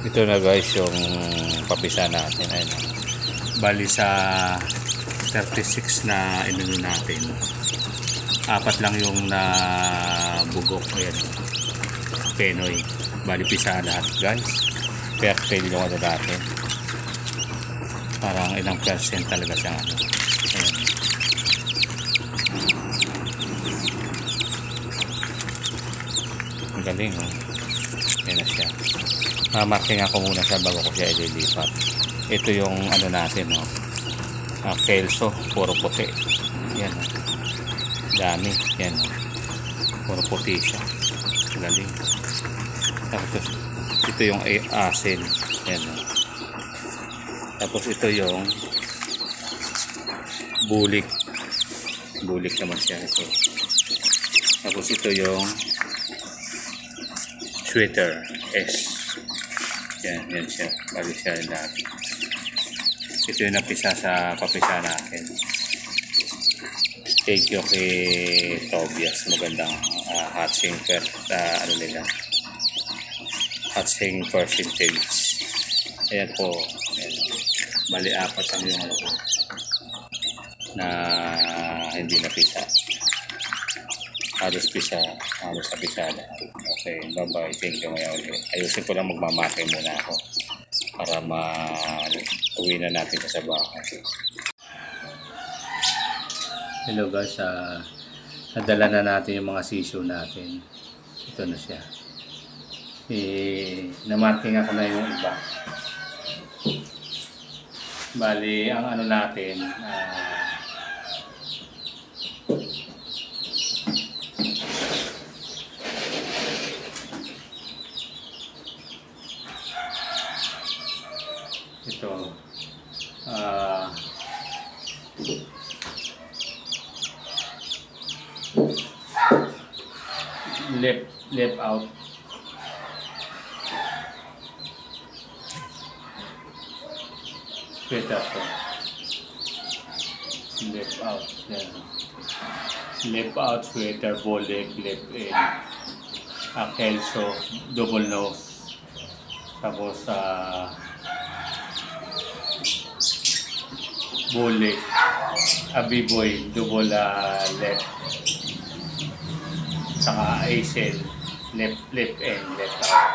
Ito na guys yung papisa natin. Ayun. Bali sa 36 na inuno natin. 4 lang yung nabugok. Ayan. Penoy. Bali pisa lahat guys. Perfect yung ano natin. Parang ilang percent talaga siya. Ayan. Ang galing oh. Ayan na siya. Marking ako muna siya bago ko siya ililipat. Ito yung ano natin no. Kelso, puro puti. Yan oh. Dami. Yan oh. Puro puti siya. Galing. Tapos ito yung asin. Yan oh. Tapos ito yung bulik. Bulik naman siya ito. Tapos ito yung sweater S. Yan siya. Bali siya lahat. Ito yung napisa sa papisa natin. Thank you kay Tobias. Magandang hatching ano nila. Hatching percentage. Ayan po. Ayan. Bali 4 ang yung ano po na hindi napisa. Halos pisa. Halos napisa na. Okay, bye-bye. Thank you ngayon ulit. Ayusin ko lang magmamake muna ako para uwi na natin sa bahay. Hello guys, nadala na natin yung mga sisyo natin. Ito na siya. Na-marking ako na yung iba. Bali, ang ano natin, ito left out sweater to left out yan. Left out sweater bolik left in Kelso double nose tapos bulik abiboy double left saka ACL left end left out.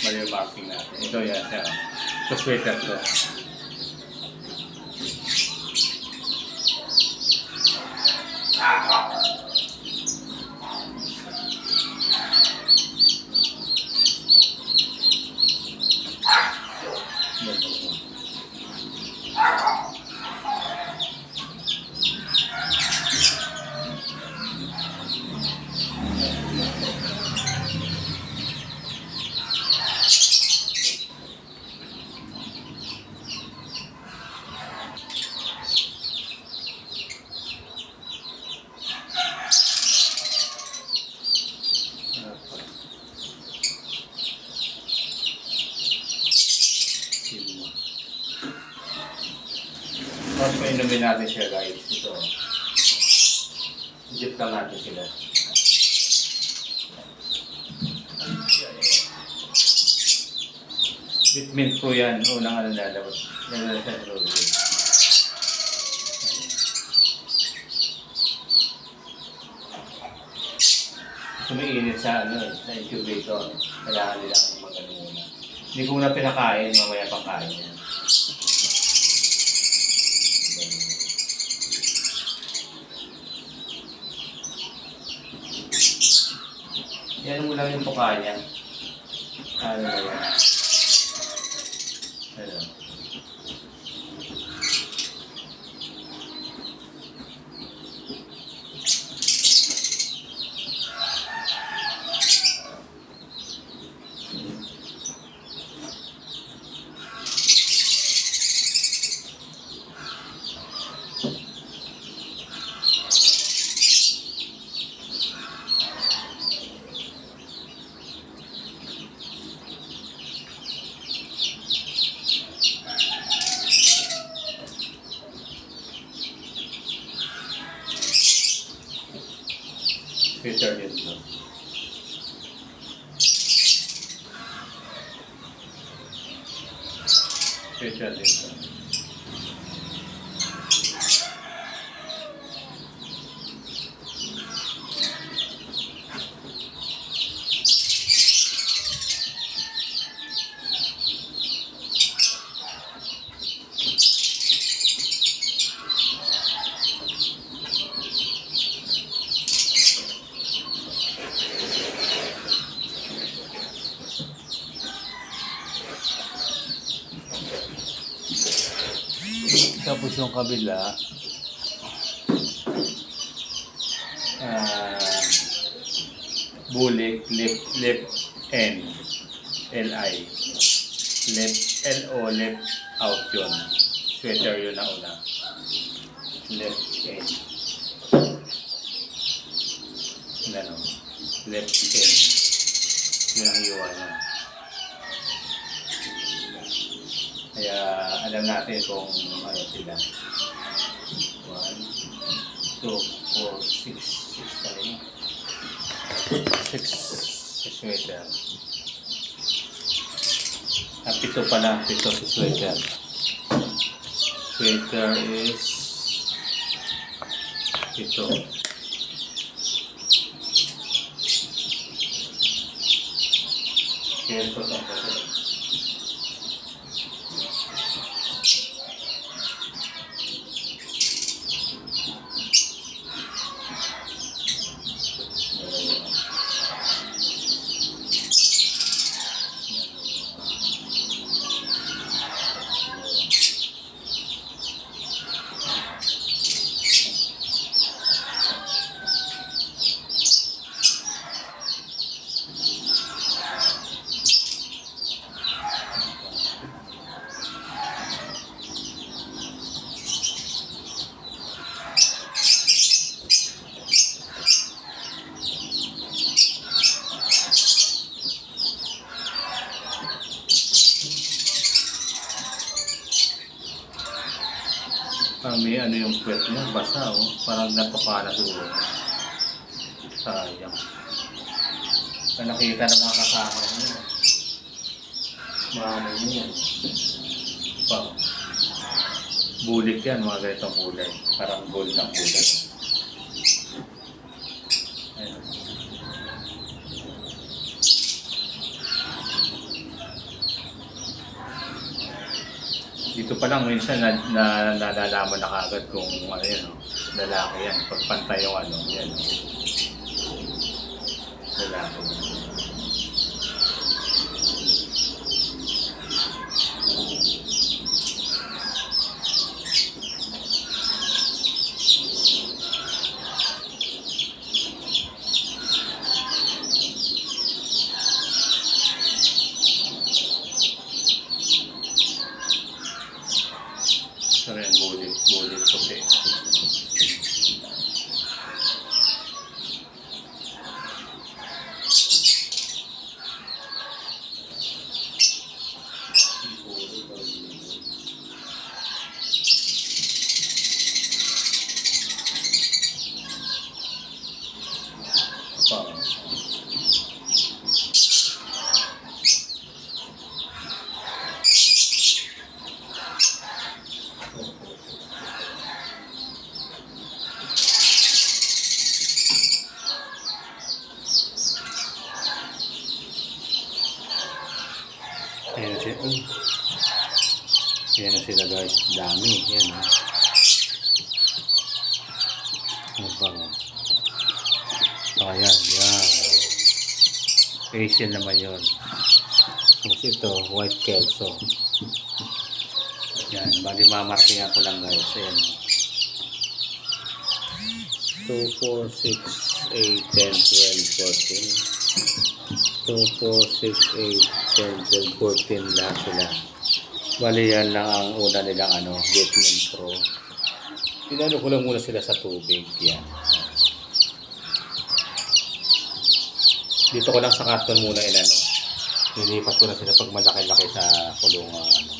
Mali yung marking natin. Ito yan siya. Ito sweater to. Tapos painumin natin siya guys. Ito. Dip lang natin sila. Bitmint po yan. Unang ano lalabas. Lalabas sa program. Sumiinit sa sa incubator. Kailangan nila mag-ano muna. Hindi ko na pinakain. Mamaya pang kain yan. Yan mo lang yung tuka niya. Ano na yan? Ano? filter dito. Special dito. Tapos yung kabila, bulik, left N, L-I. Left, L-O, left out yun. Sweater yun na una. Left N. Ano? Left N. Yun ang iwan niya. Kaya alam natin kung ano sila. 1, 2, 4, 6. 6 pa rin. 6 sweater. Pito pala. Pito si sweater. Sweater is pito. Pito to. May ano yung puwet niya, basa oh. Parang napapala siguro. Sayang. Nakita ng mga kasama niya. Mama niya. Bulik yan, mga ganitong kulay. Parang gold ang kulay. Ayun. Dito pa lang minsan nalalaman na kagad kung ano yan, no? Lalaki yan. Pagpantay yung ano, yan. Lalaki. So yan, bulit puti. Ayan na sila. Ayan na sila guys. Dami. Ayan ha. Ano ba? Ayan. Yan. Asian naman yun. Tapos ito, white kelso. Yan. Bali mamarking ako lang guys. Ayan. 2, 4, 6, 8, 10, 12, 14. 2, 4, 6, 8, 10, 12, 14 lang sila. Bali yan lang ang una nilang ano, Vietnam Pro. Tinalo ko lang muna sila sa tubig. Yan. Dito ko lang sa karton muna inano. Nilipat ko na sila pag malaki-laki sa kulungan. Ano.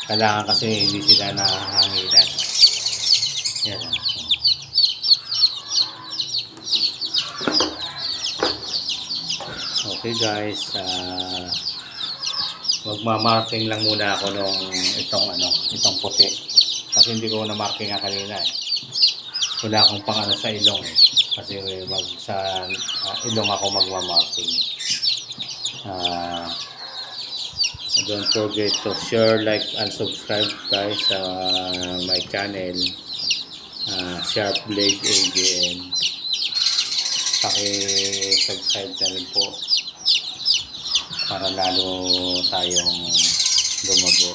Kailangan kasi hindi sila nahanginan. Yan. Okay guys, magma-marking lang muna ako nung itong puti. Kasi hindi ko na-marking nga kanina eh. Wala akong pang sa ilong eh. Kasi ilong ako magma-marking. Don't forget to share, like, and subscribe guys sa my channel. Sharp Blade AGN. Paki-subscribe na rin po para lalo tayong lumago,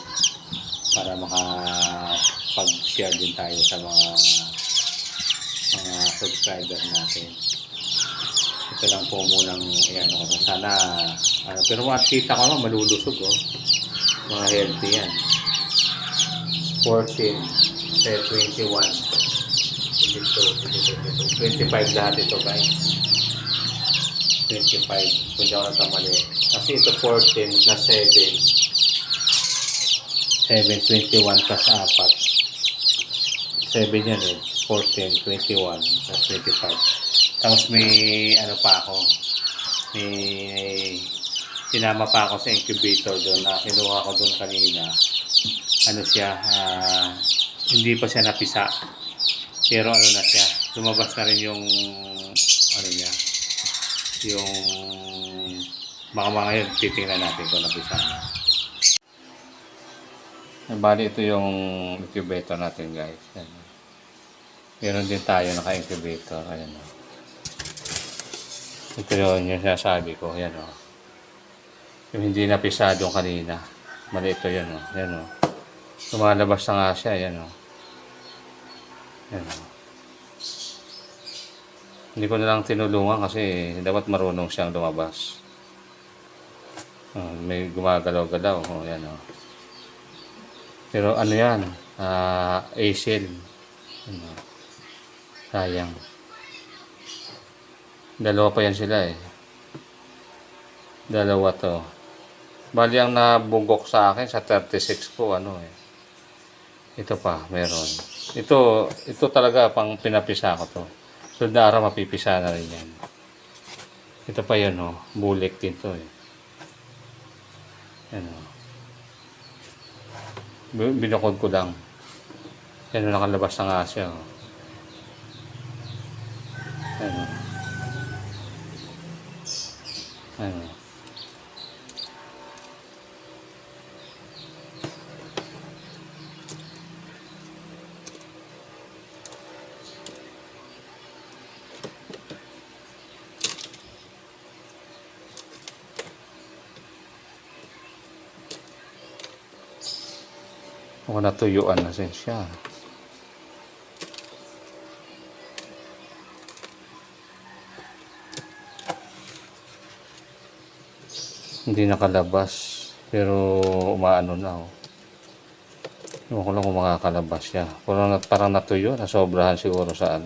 para makapag-share din tayo sa mga subscriber natin. Ito lang po munang sana pero makikita ko naman malulusog mga healthy yan. 14 21 22 25 lahat ito guys. 25 kung di ako nakamali kasi ito 14 plus 7 21 plus 4 7 yan 14 21 plus 25. Tapos may pa ako, may sinama pa ako sa incubator doon na kinuha ko doon kanina. Siya, hindi pa siya napisa, pero na siya, lumabas na rin yung niya, yung mga ngayon titingnan natin kung napisa na. Bali ito yung incubator natin guys. Meron din tayo naka-incubator. Ayan o. Ito yung sinasabi ko. Ayan o. Yung hindi napisado kanina. Mali ito yun o. Ayan o. Lumalabas na nga siya. Ayan o. Ayan o. Hindi ko na lang tinulungan kasi dapat marunong siyang lumabas. May gumagalaw-galaw. Ayan o. Pero yan? ACL. Sayang. Dalawa pa yan sila eh. Dalawa to. Bali ang nabugok sa akin sa 36 ko ito pa meron. Ito talaga pang pinapisa ko to. So na araw mapipisa na rin yan. Ito pa yun bulik din to eh. Binukod ko lang. Yan nakalabas na nga siya natuyuan na siya. Hindi nakalabas pero umaano na Ewan ko lang kung makakalabas siya. Parang natuyo, nasobrahan siguro sa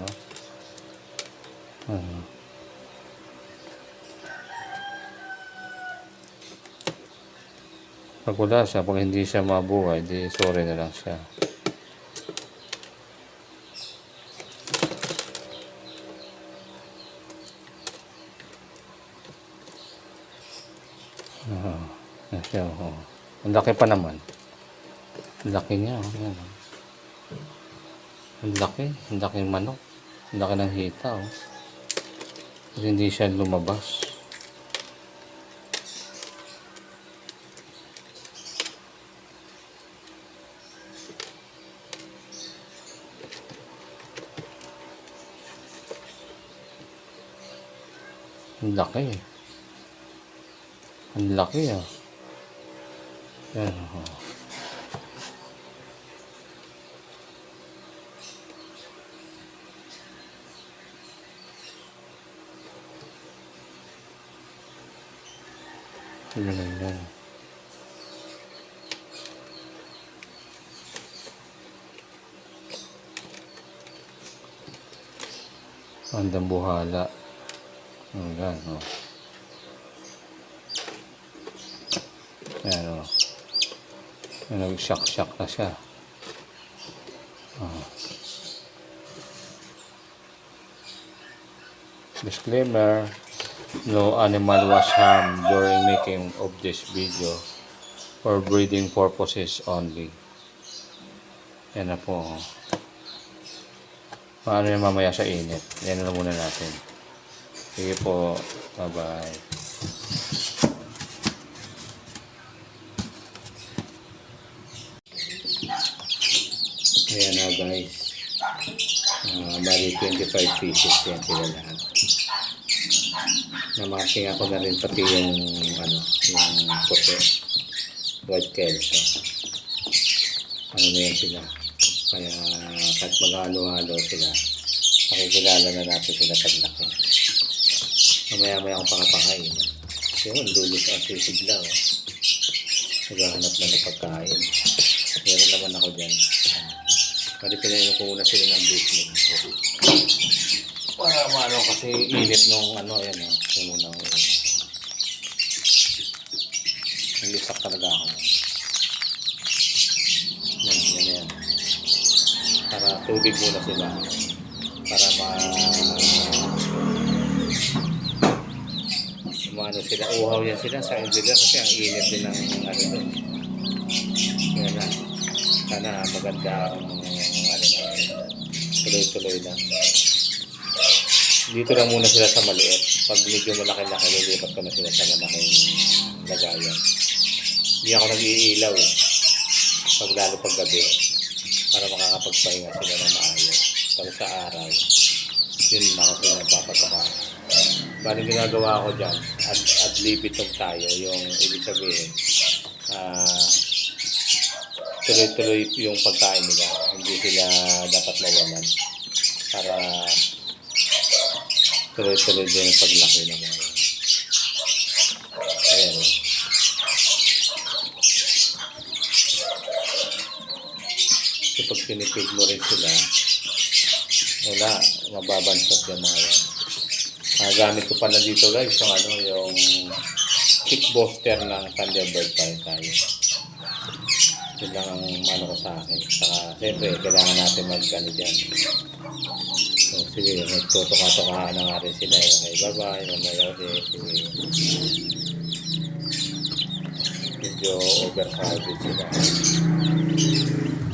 Pag wala siya, pag hindi siya mabuhay, di sorry na lang siya. Ang laki pa naman. Ang laki niya. Ang laki ng manok. Ang laki ng hita. Kasi hindi siya lumabas. Ang laki. Ang laki Yan Yan. Andang buhala. Ayan nag-shock na siya. Disclaimer: no animal was harmed during making of this video. For breeding purposes only. Yan na po. Paano yan mamaya sa init? Yan na muna natin. Sige po. Bye-bye. Ayan na guys. Bali 25 pieces yan sila lahat. Namaking ako na rin pati yung yung puti. White kelso. Ano na yan sila. Kaya kahit maghalo-halo sila, makikilala na natin sila paglaki. Mamaya-maya akong pakapakain. Kasi yun, lulos ang sisig lang. Naghahanap na ng pagkain. Meron naman ako dyan. Pwede pinayin ko muna sila ng baking. Para maano kasi init nung ayan yung muna ko. Nalisak talaga ako. Yan. Para tubig muna sila. Para maano sila. Uhaw yan sila sa Angela kasi ang init din ng doon. Yan na. Sana maganda ang tuloy-tuloy lang. Dito lang muna sila sa maliit. Pag medyo malaki-laki, lilipat ko na sila sa malaking lagayan. Hindi ako nag-iilaw pag lalo pag gabi para makakapagpahinga sila ng maayos. Pag sa araw, yun lang ako sila nagpapataka. Bali ginagawa ko dyan, ad libitum tayo, yung ibig sabihin, tuloy-tuloy yung pagkain nila. Hindi sila dapat mawalan para tuloy-tuloy din yung paglaki ng mga. Ayan. So pag pinipig mo rin sila, wala, mababansot yung mga yan. Gamit ko pala dito guys, yung kick booster ng Thunderbird pa rin tayo. Yun lang ang ko sa akin. Saka, siyempre, kailangan natin mag-ano dyan. So, sige, nagtutuka-tukahan na nga rin sila. Okay, bye-bye. Mamaya ulit. Sige. Medyo overcrowded sila.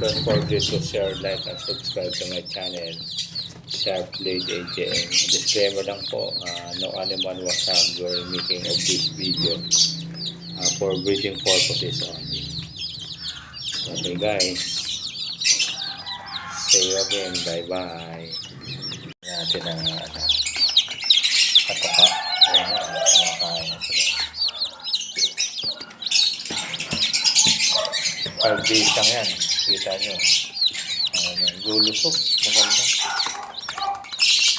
Don't forget to share, like, and subscribe to my channel. Sharp Blade AJM. Disclaimer lang po, no animal was harmed during making of this video for breeding purposes only. Okay guys, see you again, bye bye. Natin ang katuka. Ayan na, kumakain na sila. 5 days lang yan, kita nyo. Lulusok, maganda.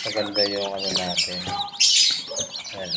Maganda yung natin. Ayan.